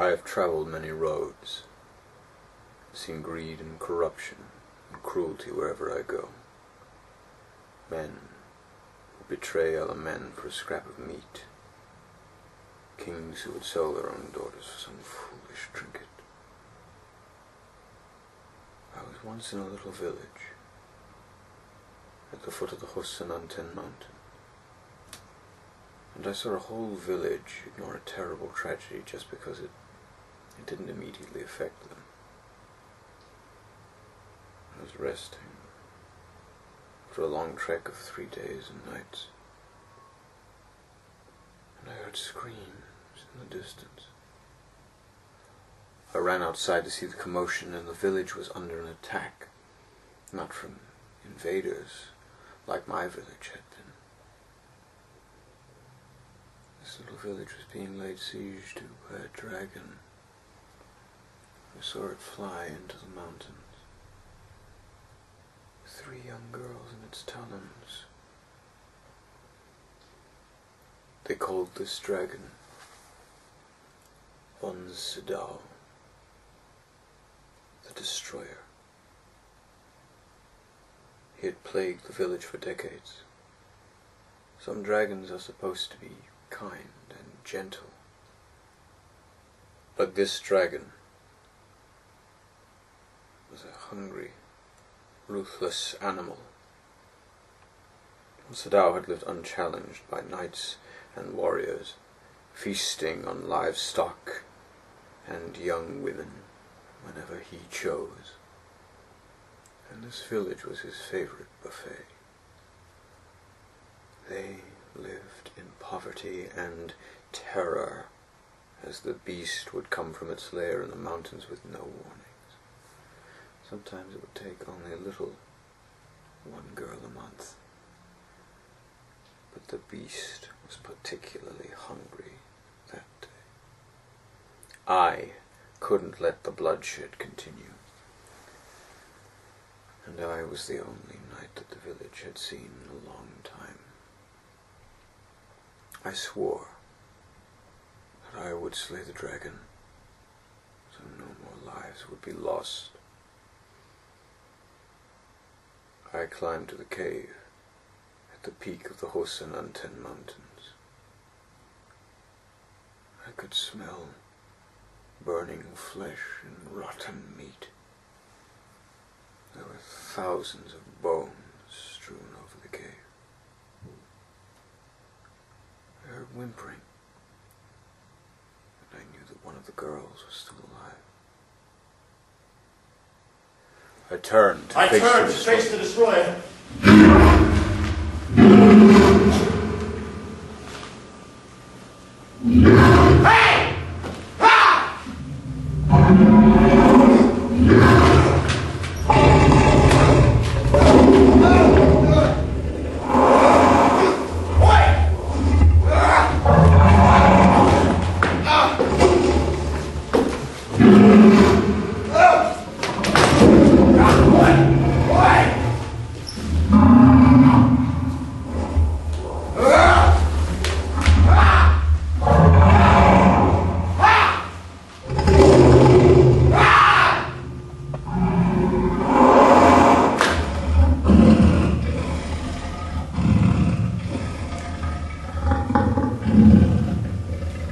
I have traveled many roads, seen greed and corruption and cruelty wherever I go. Men who betray other men for a scrap of meat. Kings who would sell their own daughters for some foolish trinket. I was once in a little village at the foot of the Husananten mountain, and I saw a whole village ignore a terrible tragedy just because it didn't immediately affect them. I was resting after a long trek of 3 days and nights, and I heard screams in the distance. I ran outside to see the commotion, and the village was under an attack, not from invaders like my village had been. This little village was being laid siege to by a dragon. I saw it fly into the mountains, 3 young girls in its talons. They called this dragon Sidao, the Destroyer. He had plagued the village for decades. Some dragons are supposed to be kind and gentle, but this dragon was a hungry, ruthless animal. Sidao had lived unchallenged by knights and warriors, feasting on livestock and young women whenever he chose. And this village was his favorite buffet. They lived in poverty and terror as the beast would come from its lair in the mountains with no warnings. Sometimes it would take only a little, 1 girl a month. But the beast was particularly hungry that day. I couldn't let the bloodshed continue, and I was the only knight that the village had seen in a long time. I swore that I would slay the dragon, so no more lives would be lost. I climbed to the cave at the peak of the Husananten mountains. I could smell burning flesh and rotten meat. There were thousands of bones strewn over the cave. I heard whimpering, and I knew that one of the girls was still alive. I turned to face the destroyer.